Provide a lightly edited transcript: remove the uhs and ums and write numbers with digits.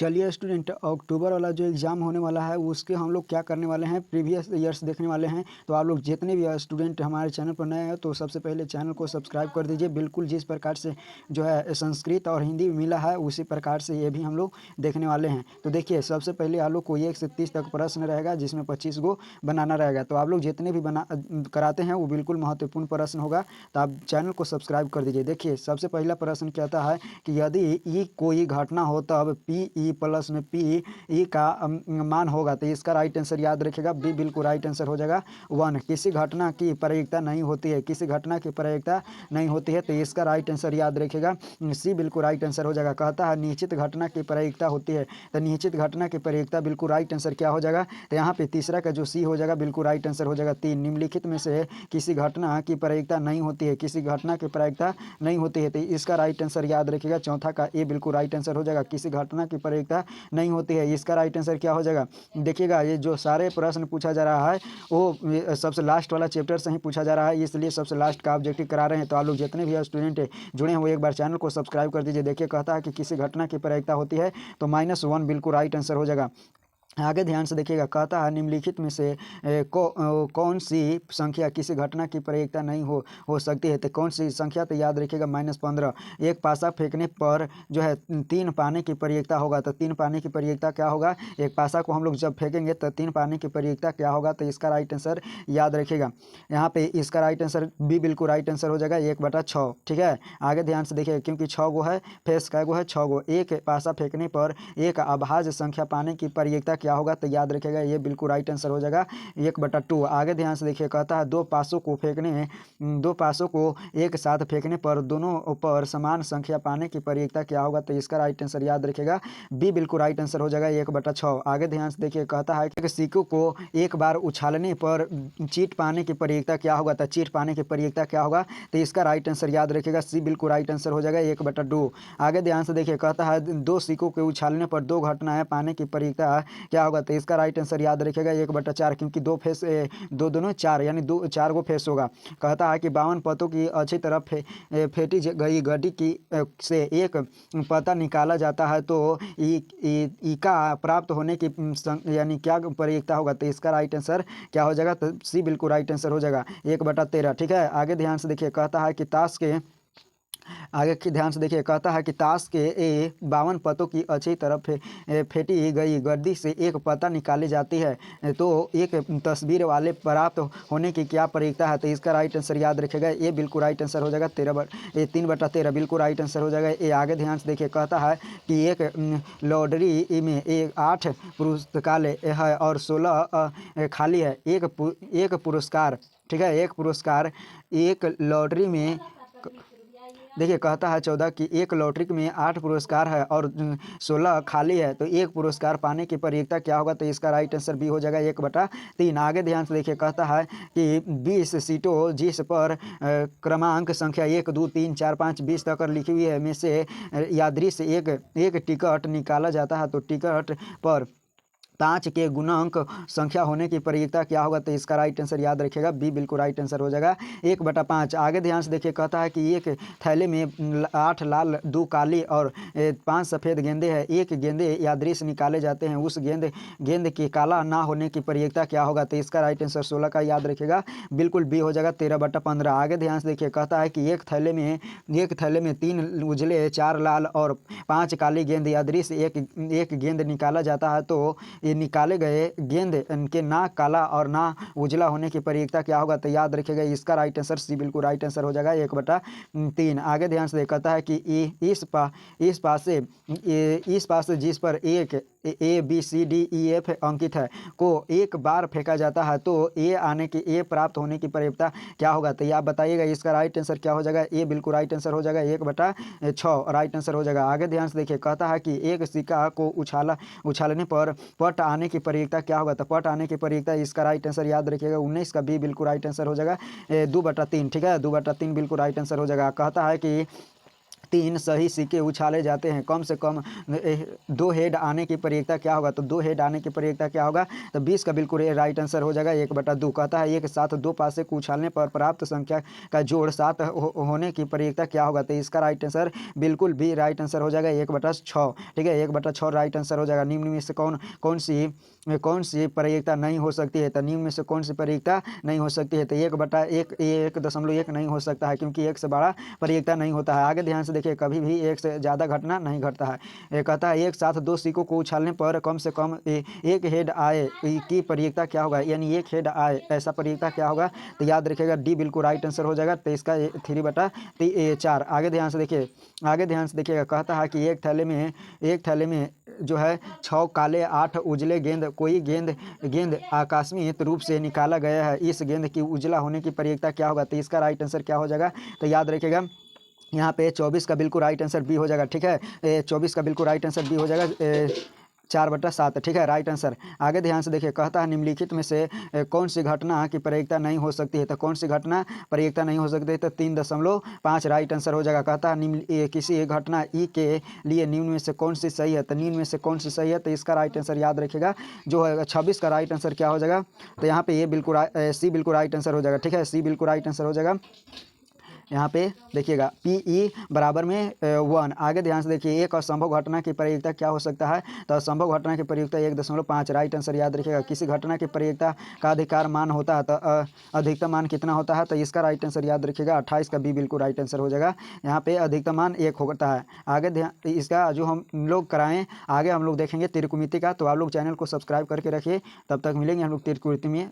चलिए स्टूडेंट, अक्टूबर वाला जो एग्ज़ाम होने वाला है उसके हम लोग क्या करने वाले हैं, प्रीवियस ईयर्स देखने वाले हैं। तो आप लोग जितने भी स्टूडेंट हमारे चैनल पर नए हैं तो सबसे पहले चैनल को सब्सक्राइब कर दीजिए। बिल्कुल जिस प्रकार से जो है संस्कृत और हिंदी मिला है उसी प्रकार से ये भी हम लोग देखने वाले हैं। तो देखिए, सबसे पहले आप लोग को 1 से 30 तक प्रश्न रहेगा जिसमें 25 गो बनाना रहेगा। तो आप लोग जितने भी बना कराते हैं वो बिल्कुल महत्वपूर्ण प्रश्न होगा। तो आप चैनल को सब्सक्राइब कर दीजिए। देखिए, सबसे पहला प्रश्न कहता है कि यदि ई कोई घटना हो तब पी ई प्लस में पी ई का मान होगा। तो इसका राइट आंसर याद रखिएगा, बी बिल्कुल राइट आंसर हो जाएगा 1। किसी घटना की प्रायिकता नहीं होती है, किसी घटना की प्रायिकता नहीं होती है, तो इसका राइट आंसर याद रखिएगा, सी बिल्कुल राइट आंसर हो जाएगा। कहता है निश्चित घटना की प्रायिकता होती है, तो निश्चित घटना की प्रायिकता बिल्कुल राइट आंसर क्या हो जाएगा, तो यहाँ पे तीसरा का जो सी हो जाएगा बिल्कुल राइट आंसर हो जाएगा 3। निम्नलिखित में से किसी घटना की प्रायिकता नहीं होती है, किसी घटना की प्रायिकता नहीं होती है, तो इसका राइट आंसर याद रखिएगा, चौथा का ए बिल्कुल राइट आंसर हो जाएगा। किसी घटना की प्रायिकता नहीं होती है, इसका राइट आंसर क्या हो जाएगा। देखिएगा, ये जो सारे प्रश्न पूछा जा रहा है वो सबसे लास्ट वाला चैप्टर से ही पूछा जा रहा है, इसलिए सबसे लास्ट का ऑब्जेक्टिव करा रहे हैं। तो आप लोग जितने भी स्टूडेंट जुड़े हैं वो एक बार चैनल को सब्सक्राइब कर दीजिए। देखिए, कहता है कि किसी घटना की प्रायिकता होती है, तो -1 बिल्कुल राइट आंसर हो जाएगा। आगे ध्यान से देखिएगा, कहता है निम्नलिखित में से कौन सी संख्या किसी घटना की प्रायिकता नहीं हो सकती है। तो कौन सी संख्या, तो याद रखिएगा -15। एक पासा फेंकने पर जो है 3 पाने की प्रायिकता होगा। तो 3 पाने की प्रायिकता क्या होगा, एक पासा को हम लोग जब फेंकेंगे तो 3 पाने की प्रायिकता क्या होगा, तो इसका राइट आंसर याद रखिएगा। यहाँ पे इसका राइट आंसर बी बिल्कुल राइट आंसर हो जाएगा 1/6। ठीक है, आगे ध्यान से देखिएगा, क्योंकि 6 गो है, फेस कै गो है, 6 गो। एक पासा फेंकने पर एक अभाज्य संख्या पाने की प्रायिकता क्या होगा, तो याद रखिएगा, ये बिल्कुल राइट आंसर हो जाएगा 1/2। आगे ध्यान से देखिए, कहता है दो पासों को एक साथ फेंकने पर दोनों पर समान संख्या पाने की प्रायिकता क्या होगा, तो इसका राइट आंसर याद रखिएगा, बी बिल्कुल राइट आंसर हो जाएगा 1/6। आगे ध्यान से देखिए, कहता है कि सिक्कों को एक बार उछालने पर चीट पाने की प्रायिकता क्या होगा, तो चीट पाने की प्रायिकता क्या होगा, तो इसका राइट आंसर याद रखिएगा, सी बिल्कुल राइट आंसर हो जाएगा 1/2। आगे ध्यान से देखिए, कहता है दो सिक्कों के उछालने पर 2 घटनाएं पाने की प्रायिकता क्या होगा, तो इसका राइट आंसर याद रखिएगा 1/4, क्योंकि दो फेस दोनों 4 यानी 4 गो फेस होगा। कहता है कि 52 पतों की अच्छी तरह फेंटी गई गड्डी की से एक पता निकाला जाता है, तो ई का प्राप्त होने की यानी क्या प्रायिकता होगा, तो इसका राइट आंसर क्या हो जाएगा, तो सी बिल्कुल राइट आंसर हो जाएगा 1/13। ठीक है, आगे ध्यान से देखिए, कहता है कि आगे की ध्यान से देखिए, कहता है कि ताश के 52 पतों की अच्छी तरफ फेंटी गई गड्डी से एक पता निकाली जाती है, तो एक तस्वीर वाले प्राप्त होने की क्या प्रायिकता है, तो इसका राइट आंसर याद रखिएगा, ये बिल्कुल राइट आंसर हो जाएगा 3/13 बिल्कुल राइट आंसर हो जाएगा। ये आगे ध्यान से देखिए, कहता है कि एक लॉटरी में 8 पुस्तकालय है और 16 खाली है। एक पुरस्कार, ठीक है, एक पुरस्कार एक लॉटरी में देखिए, कहता है 14 की एक लॉटरी में 8 पुरस्कार है और 16 खाली है, तो एक पुरस्कार पाने की प्रायिकता क्या होगा, तो इसका राइट आंसर बी हो जाएगा 1/3। आगे ध्यान से देखिए, कहता है कि 20 सीटों जिस पर क्रमांक संख्या 1 2 3 4 5 20 तक लिखी हुई है में से यादृच्छिक एक टिकट निकाला जाता है, तो टिकट पर 5 के गुणांक संख्या होने की प्रायिकता क्या होगा, तो इसका राइट आंसर याद रखिएगा, बी बिल्कुल राइट आंसर हो जाएगा 1/5। आगे ध्यान से देखिए, कहता है कि एक थैले में 8 लाल 2 काली और 5 सफ़ेद गेंदे हैं। एक गेंदे यादृच्छिक निकाले जाते हैं, उस गेंद के काला ना होने की प्रायिकता क्या होगा, तो इसका राइट आंसर 16 का याद रखिएगा, बिल्कुल बी हो जाएगा 13/15। आगे ध्यान से देखिए, कहता है कि एक थैले में 3 उजले 4 लाल और 5 काली गेंद यादृच्छिक एक गेंद निकाला जाता है, तो निकाले गए गेंद के ना काला और ना उजला होने की प्रायिकता क्या होगा, तो याद रखिएगा, इसका राइट आंसर सी बिल्कुल राइट आंसर हो जाएगा 1/3। आगे ध्यान से कहता है कि इस पास से जिस पर एक ABCDEF अंकित है को एक बार फेंका जाता है, तो ए प्राप्त होने की प्रायिकता क्या होगा, तो ये आप बताइएगा, इसका राइट आंसर क्या हो जाएगा, ए बिल्कुल राइट आंसर हो जाएगा 1/6 राइट आंसर हो जाएगा। आगे ध्यान से देखिए, कहता है कि एक सिक्का को उछालने पर पट आने की प्रायिकता क्या होगा, तो पट आने की प्रायिकता, इसका राइट आंसर याद रखिएगा 19 का बी बिल्कुल राइट आंसर हो जाएगा 2/3। ठीक है, 2/3 बिल्कुल राइट आंसर हो जाएगा। कहता है कि 3 सही सिक्के उछाले जाते हैं, कम से कम 2 हेड आने की प्रयोगिता क्या होगा? तो 2 हेड आने की प्रयोगिता क्या होगा? तो 20 का बिल्कुल राइट आंसर हो जाएगा 1/2। कहता है एक साथ 2 पासे को उछालने पर प्राप्त संख्या का जोड़ 7 होने की प्रयोगिता क्या होगा? तो इसका राइट आंसर बिल्कुल भी राइट आंसर हो जाएगा 1/6। ठीक है, 1/6 राइट आंसर हो जाएगा। निम्न में से कौन सी प्रयोगिता नहीं हो सकती है? तो निम्न में से कौन सी प्रयोगिता नहीं हो सकती है? तो 1/1 नहीं हो सकता है, क्योंकि 1 से बड़ा प्रयोगिता नहीं होता है। आगे ध्यान से देखिए, कभी भी 1 से ज़्यादा घटना नहीं घटता है। ये कहता है एक साथ 2 सिक्कों को उछालने पर कम से कम 1 हेड आए की प्रयोगिता क्या होगा? यानी 1 हेड आए, ऐसा प्रयोगिता क्या होगा? तो याद रखिएगा डी बिल्कुल राइट आंसर हो जाएगा। तो इसका 3/4। आगे ध्यान से देखिएगा, कहता है कि एक थैले में जो है 6 काले 8 उजले गेंद, कोई गेंद आकस्मिक रूप से निकाला गया है, इस गेंद की उजला होने की प्रयोगिता क्या होगा? तो इसका राइट आंसर क्या हो जाएगा? तो याद रखिएगा, यहाँ पे 24 का बिल्कुल राइट आंसर बी हो जाएगा। ठीक है, 24 का बिल्कुल राइट आंसर बी हो जाएगा, 4/7। ठीक है, राइट आंसर। आगे ध्यान से देखिए, कहता है निम्नलिखित में से कौन सी घटना की प्रयोगिता नहीं हो सकती है? तो कौन सी घटना प्रयोगिता नहीं हो सकती है? तो 3.5 राइट आंसर हो जाएगा। कहता है किसी एक घटना ई के लिए निम्न में से कौन सी सही है? तो निम्न में से कौन सी सही है? तो इसका राइट आंसर याद रखिएगा जो है 26 का राइट आंसर क्या हो जाएगा? तो यहाँ पे सी बिल्कुल राइट आंसर हो जाएगा। ठीक है, सी बिल्कुल राइट आंसर हो जाएगा। यहाँ पे देखिएगा PE बराबर में 1। आगे ध्यान से देखिए, एक असंभव घटना की प्रयोगिता क्या हो सकता है? तो असंभव घटना की प्रयोगिता 1.5 राइट आंसर याद रखिएगा। किसी घटना की प्रयोगिता का अधिकार मान होता है तो अधिकतम मान कितना होता है? तो इसका राइट आंसर याद रखिएगा 28 का बी बिल्कुल राइट आंसर हो जाएगा। यहाँ पे अधिकतम मान 1 होता है। आगे ध्यान, इसका जो हम लोग कराएं आगे हम लोग देखेंगे त्रिकोणमिति का, तो आप लोग चैनल को सब्सक्राइब करके रखिए। तब तक मिलेंगे हम लोग त्रिकोणमिति में।